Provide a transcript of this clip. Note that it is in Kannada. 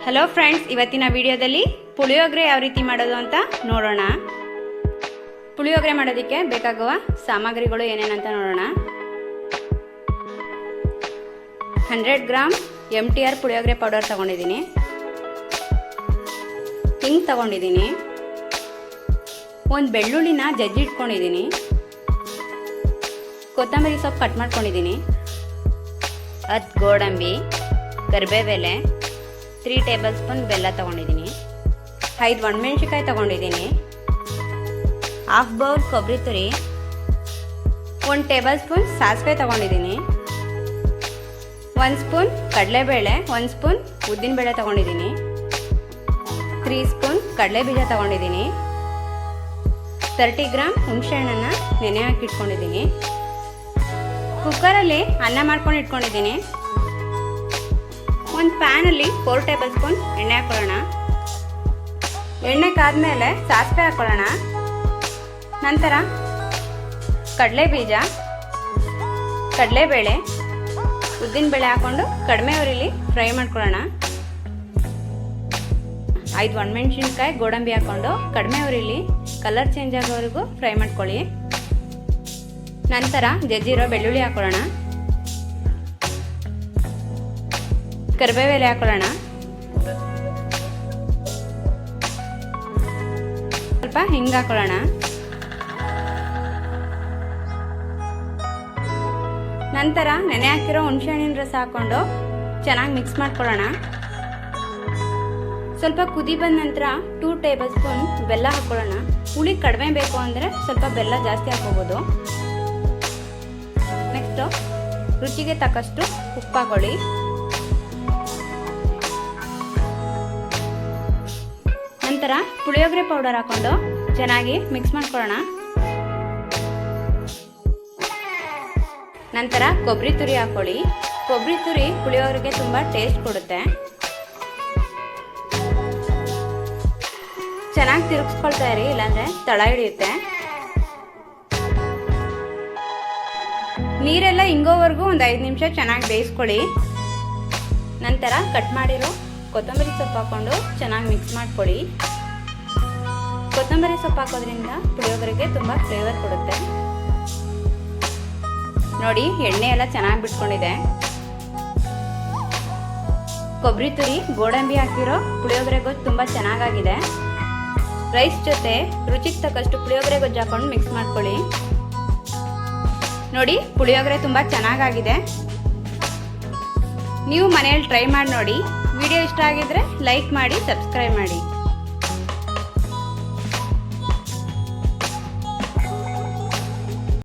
ಹಲೋ ಫ್ರೆಂಡ್ಸ್, ಇವತ್ತಿನ ವಿಡಿಯೋದಲ್ಲಿ ಪುಳಿಯೋಗರೆ ಯಾವ ರೀತಿ ಮಾಡೋದು ಅಂತ ನೋಡೋಣ. ಪುಳಿಯೋಗರೆ ಮಾಡೋದಕ್ಕೆ ಬೇಕಾಗುವ ಸಾಮಗ್ರಿಗಳು ಏನೇನಂತ ನೋಡೋಣ. 100 ಗ್ರಾಮ್ MTR ಪುಳಿಯೋಗರೆ ಪೌಡರ್ ತಗೊಂಡಿದ್ದೀನಿ. ಹಿಂಗ್ ತಗೊಂಡಿದ್ದೀನಿ. ಒಂದು ಬೆಳ್ಳುಳ್ಳಿನ ಜಜ್ಜಿ ಇಟ್ಕೊಂಡಿದ್ದೀನಿ. ಕೊತ್ತಂಬರಿ ಸೊಪ್ಪು ಕಟ್ ಮಾಡ್ಕೊಂಡಿದ್ದೀನಿ. 10 ಗೋಡಂಬಿ, ಕರಿಬೇವೆಲೆ, 3 ಟೇಬಲ್ ಸ್ಪೂನ್ ಬೆಲ್ಲ ತಗೊಂಡಿದ್ದೀನಿ. 5 ಒಣಮೆಣಸಿನ್ಕಾಯಿ ತಗೊಂಡಿದ್ದೀನಿ. 1/2 ಬೌಲ್ ಕೊಬ್ಬರಿ ತುರಿ, 1 ಟೇಬಲ್ ಸ್ಪೂನ್ ಸಾಸಿವೆ ತಗೊಂಡಿದ್ದೀನಿ. 1 ಸ್ಪೂನ್ ಕಡಲೆಬೇಳೆ, 1 ಸ್ಪೂನ್ ಉದ್ದಿನಬೇಳೆ ತಗೊಂಡಿದ್ದೀನಿ. 3 ಸ್ಪೂನ್ ಕಡಲೆ ಬೀಜ ತಗೊಂಡಿದ್ದೀನಿ. 30 ಗ್ರಾಮ್ ಹುಣಸೆಹಣ್ಣನ್ನು ನೆನೆ ಹಾಕಿ ಇಟ್ಕೊಂಡಿದ್ದೀನಿ. ಕುಕ್ಕರಲ್ಲಿ ಅನ್ನ ಮಾಡ್ಕೊಂಡು ಇಟ್ಕೊಂಡಿದ್ದೀನಿ. ಒಂದು ಪ್ಯಾನಲ್ಲಿ 4 ಟೇಬಲ್ ಸ್ಪೂನ್ ಎಣ್ಣೆ ಹಾಕೊಳ್ಳೋಣ. ಎಣ್ಣೆ ಕಾದ್ಮೇಲೆ ಸಾಸಿವೆ ಹಾಕೊಳ್ಳೋಣ. ನಂತರ ಕಡಲೆ ಬೀಜ, ಕಡಲೆಬೇಳೆ, ಉದ್ದಿನಬೇಳೆ ಹಾಕ್ಕೊಂಡು ಕಡಿಮೆ ಉರಿಲಿ ಫ್ರೈ ಮಾಡ್ಕೊಳ್ಳೋಣ. 5 ಒಣಮೆಣಸಿನ್ಕಾಯಿ, ಗೋಡಂಬಿ ಹಾಕ್ಕೊಂಡು ಕಡಿಮೆ ಉರಿಲಿ ಕಲರ್ ಚೇಂಜ್ ಆಗೋವರೆಗೂ ಫ್ರೈ ಮಾಡ್ಕೊಳ್ಳಿ. ನಂತರ ಜಜ್ಜಿರೋ ಬೆಳ್ಳುಳ್ಳಿ ಹಾಕೊಳ್ಳೋಣ. ಕರಿಬೇವೆಲೆ ಹಾಕೊಳ್ಳೋಣ. ಸ್ವಲ್ಪ ಹಿಂಗೆ ಹಾಕೊಳ್ಳೋಣ. ನಂತರ ನೆನೆ ಹಾಕಿರೋ ಹುಣಸೆಹಣ್ಣಿನ ರಸ ಹಾಕೊಂಡು ಚೆನ್ನಾಗಿ ಮಿಕ್ಸ್ ಮಾಡ್ಕೊಳ್ಳೋಣ. ಸ್ವಲ್ಪ ಕುದಿ ಬಂದ ನಂತರ 2 ಟೇಬಲ್ ಸ್ಪೂನ್ ಬೆಲ್ಲ ಹಾಕೊಳ್ಳೋಣ. ಹುಳಿ ಕಡಿಮೆ ಬೇಕು ಅಂದರೆ ಸ್ವಲ್ಪ ಬೆಲ್ಲ ಜಾಸ್ತಿ ಹಾಕೋಬೋದು. ನೆಕ್ಸ್ಟ್ ರುಚಿಗೆ ತಕ್ಕಷ್ಟು ಉಪ್ಪು ಹಾಕೊಳ್ಳಿ. ನಂತರ ಪುಳಿಯೋಗರೆ ಪೌಡರ್ ಹಾಕೊಂಡು ಚೆನ್ನಾಗಿ ಮಿಕ್ಸ್ ಮಾಡ್ಕೊಳ್ಳೋಣ. ನಂತರ ಕೊಬ್ಬರಿ ತುರಿ ಹಾಕೊಳ್ಳಿ. ಕೊಬ್ಬರಿ ತುರಿ ಪುಳಿಯೋಗರೆಗೆ ತುಂಬ ಟೇಸ್ಟ್ ಕೊಡುತ್ತೆ. ಚೆನ್ನಾಗಿ ತಿರುಗಿಸ್ಕೊಳ್ತಾ ಇರಿ, ಇಲ್ಲಾಂದರೆ ತಳ ಹಿಡಿಯುತ್ತೆ. ನೀರೆಲ್ಲ ಹಿಂಗೋವರೆಗೂ ಒಂದು 5 ನಿಮಿಷ ಚೆನ್ನಾಗಿ ಬೇಯಿಸ್ಕೊಳ್ಳಿ. ನಂತರ ಕಟ್ ಮಾಡಿರೋ ಕೊತ್ತಂಬರಿ ಸೊಪ್ಪು ಹಾಕ್ಕೊಂಡು ಚೆನ್ನಾಗಿ ಮಿಕ್ಸ್ ಮಾಡ್ಕೊಳ್ಳಿ. ಕೊತ್ತಂಬರಿ ಸೊಪ್ಪು ಹಾಕೋದ್ರಿಂದ ಪುಳಿಯೋಗರೆಗೆ ತುಂಬ ಫ್ಲೇವರ್ ಕೊಡುತ್ತೆ. ನೋಡಿ, ಎಣ್ಣೆ ಎಲ್ಲ ಚೆನ್ನಾಗಿ ಬಿಟ್ಕೊಂಡಿದೆ. ಕೊಬ್ಬರಿ ತುರಿ, ಗೋಡಂಬಿ ಹಾಕಿರೋ ಪುಳಿಯೋಗರೆ ಗೊಜ್ಜು ತುಂಬ ಚೆನ್ನಾಗಾಗಿದೆ. ರೈಸ್ ಜೊತೆ ರುಚಿಗೆ ತಕ್ಕಷ್ಟು ಪುಳಿಯೋಗರೆ ಗೊಜ್ಜು ಹಾಕೊಂಡು ಮಿಕ್ಸ್ ಮಾಡ್ಕೊಳ್ಳಿ. ನೋಡಿ, ಪುಳಿಯೋಗರೆ ತುಂಬ ಚೆನ್ನಾಗಾಗಿದೆ. ನೀವು ಮನೆಯಲ್ಲಿ ಟ್ರೈ ಮಾಡಿ ನೋಡಿ. ವಿಡಿಯೋ ಇಷ್ಟ ಆಗಿದ್ರೆ ಲೈಕ್ ಮಾಡಿ, ಸಬ್ಸ್ಕ್ರೈಬ್ ಮಾಡಿ.